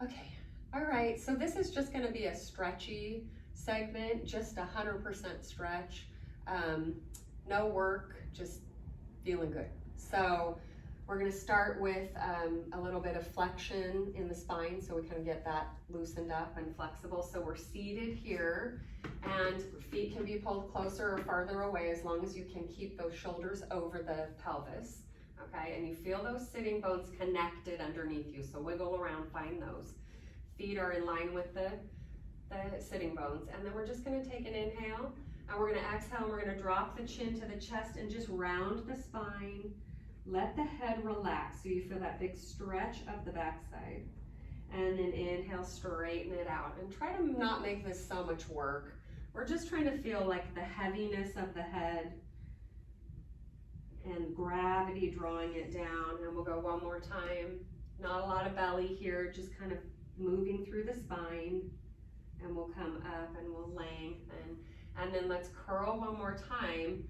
Okay, all right, so this is just gonna be a stretchy segment, just 100% stretch. No work, just feeling good. So we're gonna start with a little bit of flexion in the spine so we kind of get that loosened up and flexible. So we're seated here and feet can be pulled closer or farther away as long as you can keep those shoulders over the pelvis. Okay, and you feel those sitting bones connected underneath you. So wiggle around, find those. Feet are in line with the sitting bones. And then we're just gonna take an inhale and we're gonna exhale and we're gonna drop the chin to the chest and just round the spine. Let the head relax so you feel that big stretch of the backside. And then inhale, straighten it out. And try to not make this so much work. We're just trying to feel like the heaviness of the head and gravity drawing it down. And we'll go one more time. Not a lot of belly here, just kind of moving through the spine. And we'll come up and we'll lengthen. And then let's curl one more time.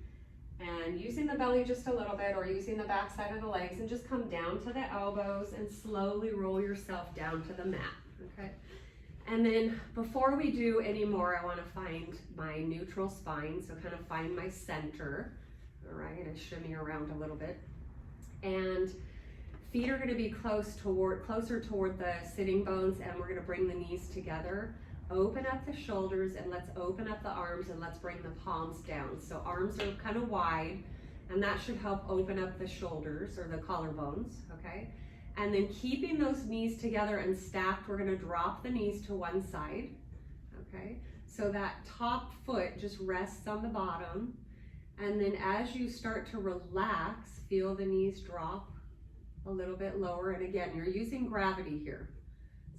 And using the belly just a little bit or using the back side of the legs and just come down to the elbows and slowly roll yourself down to the mat, okay? And then before we do any more, I wanna find my neutral spine, so kind of find my center, all right? And shimmy around a little bit. And feet are gonna be closer toward the sitting bones, and we're gonna bring the knees together. Open up the shoulders and let's open up the arms and let's bring the palms down. So arms are kind of wide and that should help open up the shoulders or the collarbones, okay? And then keeping those knees together and stacked, we're gonna drop the knees to one side, okay? So that top foot just rests on the bottom. And then as you start to relax, feel the knees drop a little bit lower. And again, you're using gravity here.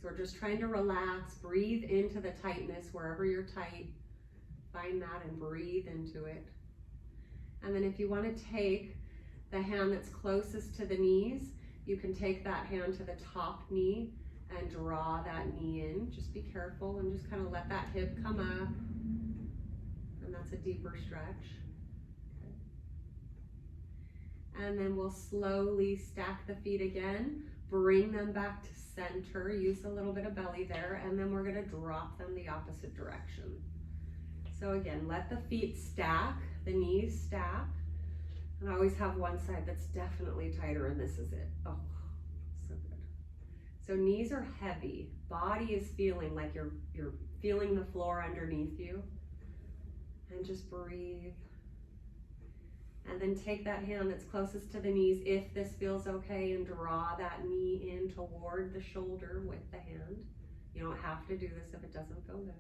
So we're just trying to relax, breathe into the tightness wherever you're tight. Find that and breathe into it. And then if you want to take the hand that's closest to the knees, you can take that hand to the top knee and draw that knee in. Just be careful and just kind of let that hip come up. And that's a deeper stretch. Okay. And then we'll slowly stack the feet again. Bring them back to center, use a little bit of belly there, and then we're gonna drop them the opposite direction. So again, let the feet stack, the knees stack, and I always have one side that's definitely tighter, and this is it. Oh, so good. So knees are heavy, body is feeling like you're feeling the floor underneath you, and just breathe. And then take that hand that's closest to the knees, if this feels okay, and draw that knee in toward the shoulder with the hand. You don't have to do this if it doesn't feel good.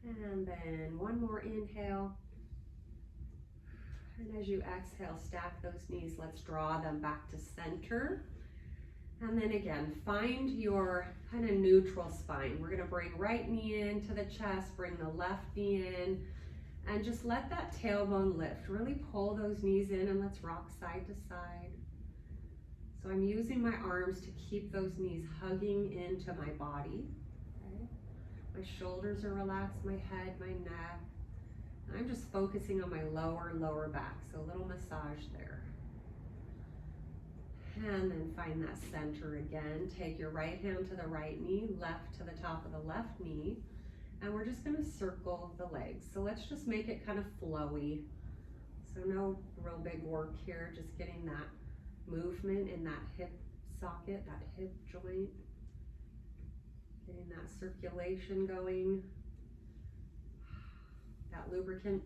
And then one more inhale. And as you exhale, stack those knees. Let's draw them back to center. And then again, find your kind of neutral spine. We're gonna bring right knee into the chest, bring the left knee in, and just let that tailbone lift. Really pull those knees in and let's rock side to side. So I'm using my arms to keep those knees hugging into my body. Okay? My shoulders are relaxed, my head, my neck. And I'm just focusing on my lower back, so a little massage there. And then find that center again. Take your right hand to the right knee, left to the top of the left knee, and we're just gonna circle the legs. So let's just make it kind of flowy. So no real big work here, just getting that movement in that hip socket, that hip joint. Getting that circulation going, that lubricant.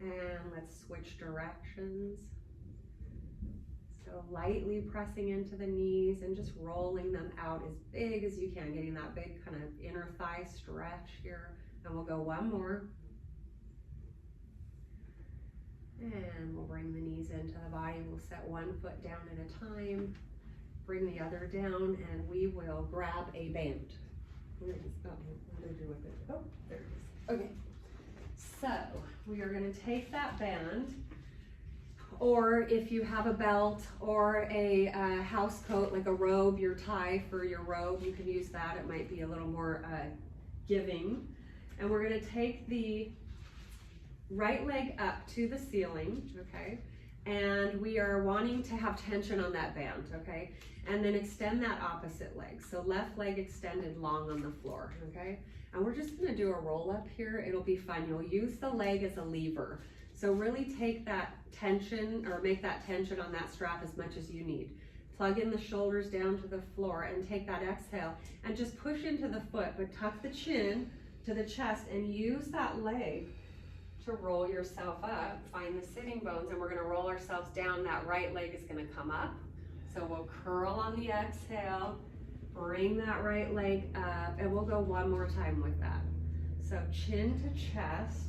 And let's switch directions. So lightly pressing into the knees and just rolling them out as big as you can, getting that big kind of inner thigh stretch here. And we'll go one more. And we'll bring the knees into the body. We'll set one foot down at a time, bring the other down, and we will grab a band. Where is it? Oh, what did I do with it? Oh, there it is. Okay, so we are gonna take that band, or if you have a belt or a house coat, like a robe, your tie for your robe, you can use that. It might be a little more giving. And we're gonna take the right leg up to the ceiling, okay? And we are wanting to have tension on that band, okay? And then extend that opposite leg. So left leg extended long on the floor, okay? And we're just gonna do a roll up here. It'll be fun. You'll use the leg as a lever. So really take that tension, or make that tension on that strap as much as you need. Plug in the shoulders down to the floor and take that exhale and just push into the foot, but tuck the chin to the chest and use that leg to roll yourself up. Find the sitting bones, and we're gonna roll ourselves down. That right leg is gonna come up. So we'll curl on the exhale, bring that right leg up, and we'll go one more time with that. So chin to chest,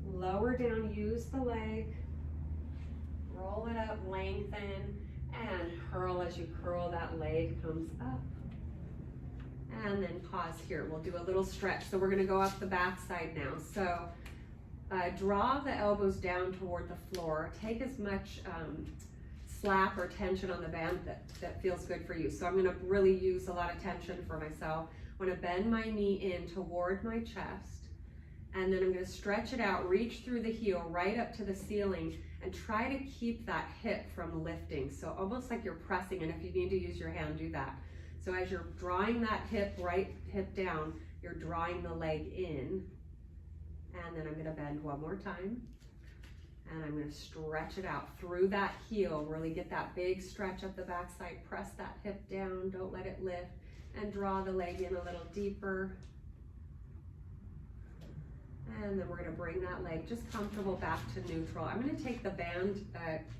lower down, use the leg, roll it up, lengthen, and curl. As you curl, that leg comes up. And then pause here. We'll do a little stretch. So we're gonna go up the back side now. So draw the elbows down toward the floor. Take as much slack or tension on the band that feels good for you. So I'm gonna really use a lot of tension for myself. I'm gonna bend my knee in toward my chest, and then I'm gonna stretch it out, reach through the heel right up to the ceiling, and try to keep that hip from lifting. So almost like you're pressing, and if you need to use your hand, do that. So as you're drawing that right hip down, you're drawing the leg in. And then I'm gonna bend one more time. And I'm gonna stretch it out through that heel, really get that big stretch up the backside, press that hip down, don't let it lift, and draw the leg in a little deeper. And then we're gonna bring that leg just comfortable back to neutral. I'm gonna take the band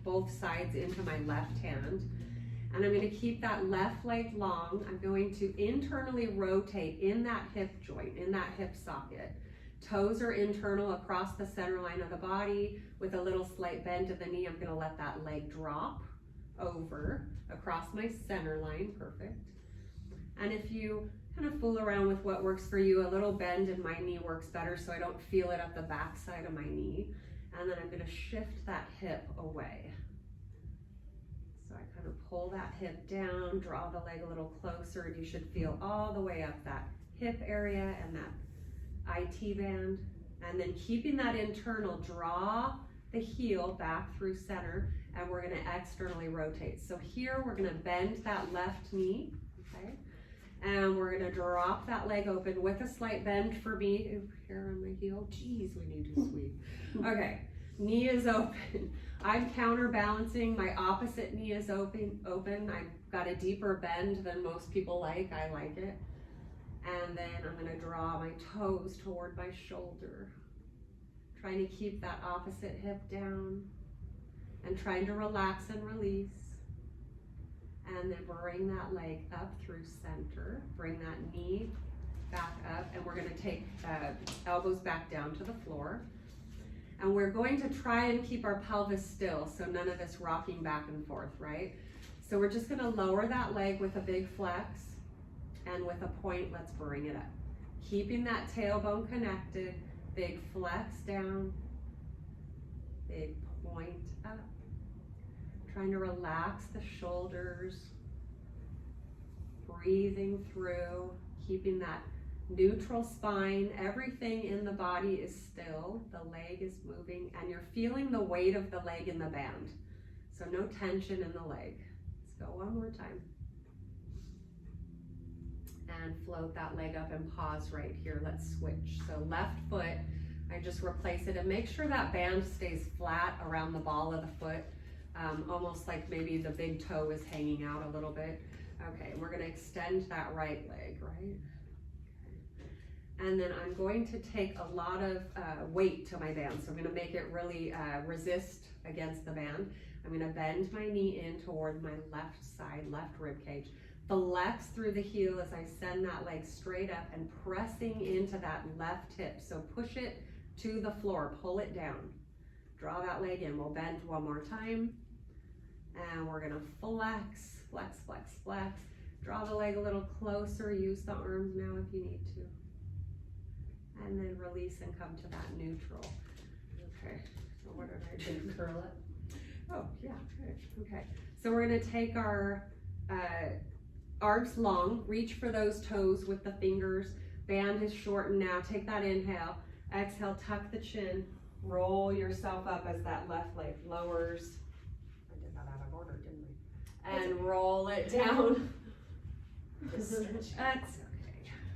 both sides into my left hand, and I'm gonna keep that left leg long. I'm going to internally rotate in that hip joint, in that hip socket. Toes are internal across the center line of the body with a little slight bend to the knee. I'm gonna let that leg drop over across my center line, perfect. And if you kind of fool around with what works for you, a little bend in my knee works better so I don't feel it at the back side of my knee. And then I'm gonna shift that hip away. So I kind of pull that hip down, draw the leg a little closer, and you should feel all the way up that hip area and that IT band. And then keeping that internal, draw the heel back through center, and we're gonna externally rotate. So here we're gonna bend that left knee, okay? And we're gonna drop that leg open with a slight bend for me. Ooh, here on my heel, geez, we need to sweep. Okay, knee is open. I'm counterbalancing, my opposite knee is open. I've got a deeper bend than most people like, I like it. And then I'm gonna draw my toes toward my shoulder. Trying to keep that opposite hip down and trying to relax and release. And then bring that leg up through center. Bring that knee back up, and we're gonna take elbows back down to the floor. And we're going to try and keep our pelvis still, so none of this rocking back and forth, right? So we're just gonna lower that leg with a big flex. And with a point, let's bring it up. Keeping that tailbone connected, big flex down, big point up. Trying to relax the shoulders, breathing through, keeping that neutral spine. Everything in the body is still, the leg is moving, and you're feeling the weight of the leg in the band. So no tension in the leg. Let's go one more time. And float that leg up and pause right here. Let's switch. So left foot, I just replace it, and make sure that band stays flat around the ball of the foot, almost like maybe the big toe is hanging out a little bit. Okay, we're gonna extend that right leg, right? Okay. And then I'm going to take a lot of weight to my band. So I'm gonna make it really resist against the band. I'm gonna bend my knee in toward my left side, left rib cage. Flex through the heel as I send that leg straight up and pressing into that left hip. So push it to the floor, pull it down. Draw that leg in. We'll bend one more time. And we're gonna flex, flex, flex, flex. Draw the leg a little closer. Use the arms now if you need to. And then release and come to that neutral. Okay, so what did I do? Curl it. Oh, yeah, good. Okay, so we're gonna take our arms long, reach for those toes with the fingers. Band is shortened now. Take that inhale. Exhale, tuck the chin. roll yourself up as that left leg lowers. I did that out of order, didn't I? And roll it down. That's okay.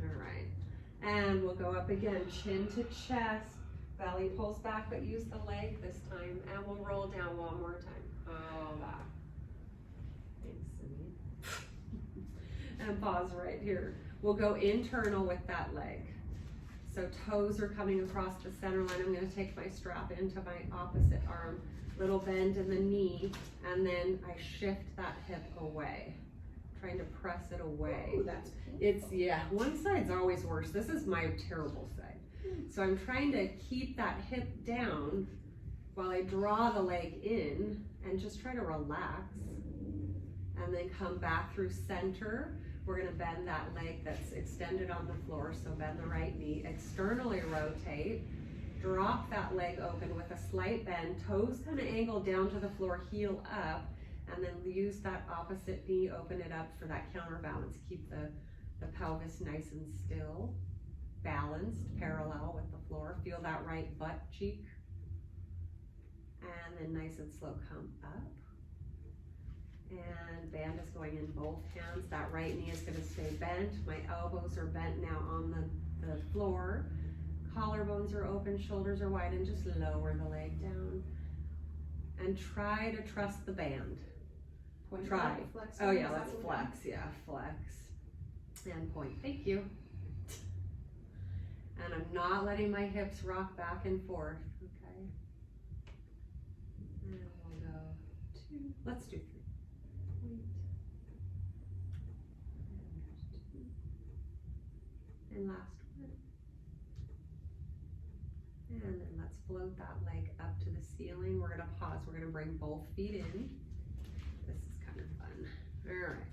All right. And we'll go up again, chin to chest. Belly pulls back, but use the leg this time. And we'll roll down one more time. Oh, that. Thanks, Cindy. And pause right here. We'll go internal with that leg. So toes are coming across the center line. I'm going to take my strap into my opposite arm. Little bend in the knee, and then I shift that hip away. Trying to press it away. Ooh, that's painful. It's, yeah, one side's always worse. This is my terrible side. So I'm trying to keep that hip down while I draw the leg in and just try to relax. And then come back through center. We're gonna bend that leg that's extended on the floor, so bend the right knee, externally rotate, drop that leg open with a slight bend, toes kind of angled down to the floor, heel up, and then use that opposite knee, open it up for that counterbalance. Keep the pelvis nice and still, balanced, parallel with the floor. Feel that right butt cheek. And then nice and slow, come up. And band is going in both hands. That right knee is gonna stay bent. My elbows are bent now on the floor. Collarbones are open, shoulders are wide, and just lower the leg down. And try to trust the band. Point Try. back, flex. Oh yeah, Is that let's what flex, yeah, flex. And point, thank you. And I'm not letting my hips rock back and forth, okay? And we'll go 2, let's do 3. Point. And last one. And then let's float that leg up to the ceiling. We're gonna pause, we're gonna bring both feet in. This is kind of fun. All right.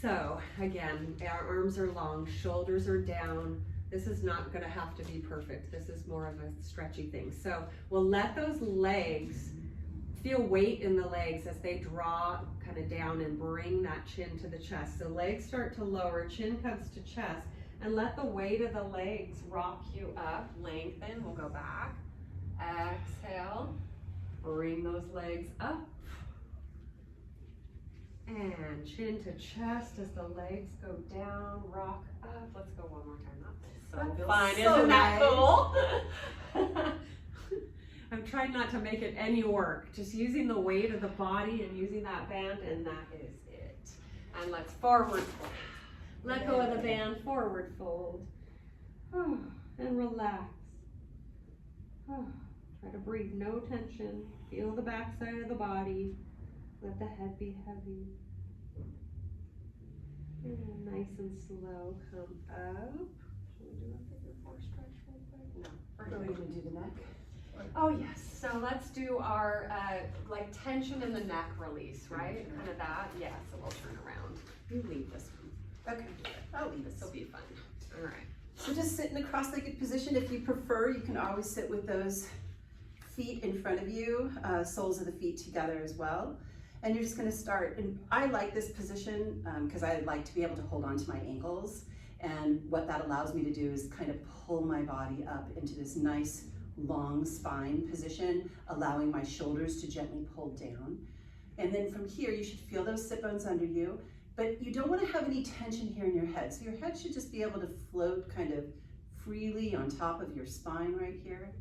So again, our arms are long, shoulders are down. This is not gonna have to be perfect. This is more of a stretchy thing. So we'll let those legs, feel weight in the legs as they draw kind of down and bring that chin to the chest. So legs start to lower, chin comes to chest, and let the weight of the legs rock you up, lengthen, we'll go back. Exhale, bring those legs up. And chin to chest as the legs go down, rock up. Let's go one more time. That feels so fun, so isn't that nice. cool? I'm trying not to make it any work. Just using the weight of the body and using that band, and that is it. And let's forward fold. Let go of the band, forward fold. And relax. Try to breathe, no tension. Feel the back side of the body. Let the head be heavy. And nice and slow, come up. Should we do a figure 4 stretch real quick? No. Are we gonna do the neck? Oh yes, so let's do our like tension in the neck release, right? Kind of that, yeah, so we'll turn around. You lead this one. Okay, I'll leave this. This will be fun. All right. So just sit in a cross-legged position. If you prefer, you can always sit with those feet in front of you, soles of the feet together as well. And you're just gonna start, and I like this position because I like to be able to hold on to my ankles. And what that allows me to do is kind of pull my body up into this nice long spine position, allowing my shoulders to gently pull down. And then from here, you should feel those sit bones under you, but you don't want to have any tension here in your head. So your head should just be able to float kind of freely on top of your spine right here.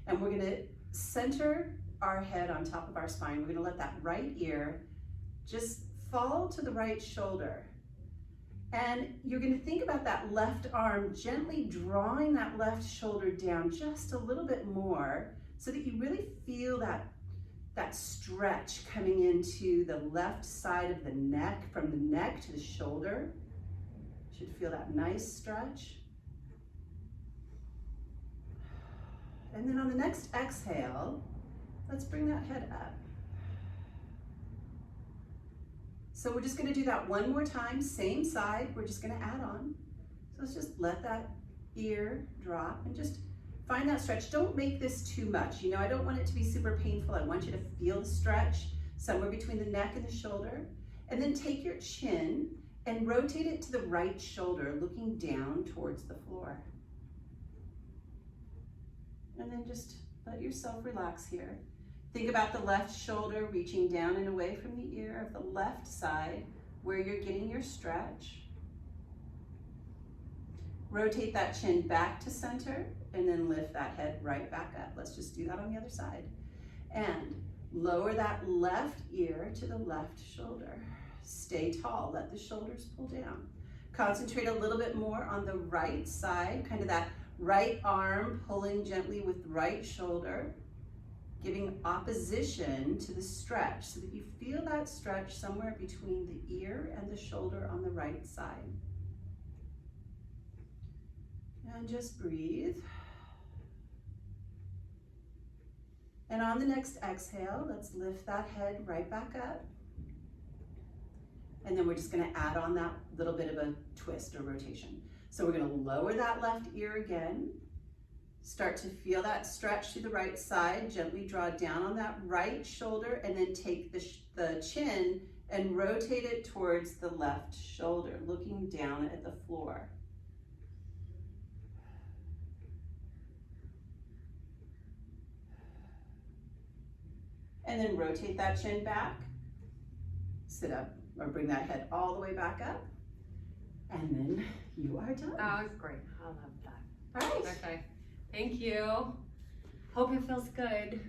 And we're going to center our head on top of our spine. We're going to let that right ear just fall to the right shoulder. And you're going to think about that left arm gently drawing that left shoulder down just a little bit more so that you really feel that stretch coming into the left side of the neck, from the neck to the shoulder. You should feel that nice stretch. And then on the next exhale, let's bring that head up. So we're just gonna do that one more time, same side, we're just gonna add on. So let's just let that ear drop and just find that stretch. Don't make this too much. You know, I don't want it to be super painful. I want you to feel the stretch somewhere between the neck and the shoulder. And then take your chin and rotate it to the right shoulder, looking down towards the floor. And then just let yourself relax here. Think about the left shoulder reaching down and away from the ear of the left side where you're getting your stretch. Rotate that chin back to center and then lift that head right back up. Let's just do that on the other side. And lower that left ear to the left shoulder. Stay tall, let the shoulders pull down. Concentrate a little bit more on the right side, kind of that right arm pulling gently with the right shoulder, giving opposition to the stretch so that you feel that stretch somewhere between the ear and the shoulder on the right side. And just breathe. And on the next exhale, let's lift that head right back up. And then we're just gonna add on that little bit of a twist or rotation. So we're gonna lower that left ear again. Start to feel that stretch to the right side. Gently draw down on that right shoulder and then take the chin and rotate it towards the left shoulder, looking down at the floor. And then rotate that chin back. Sit up or bring that head all the way back up. And then you are done. That was great. I love that. All right. Okay. Thank you. Hope it feels good.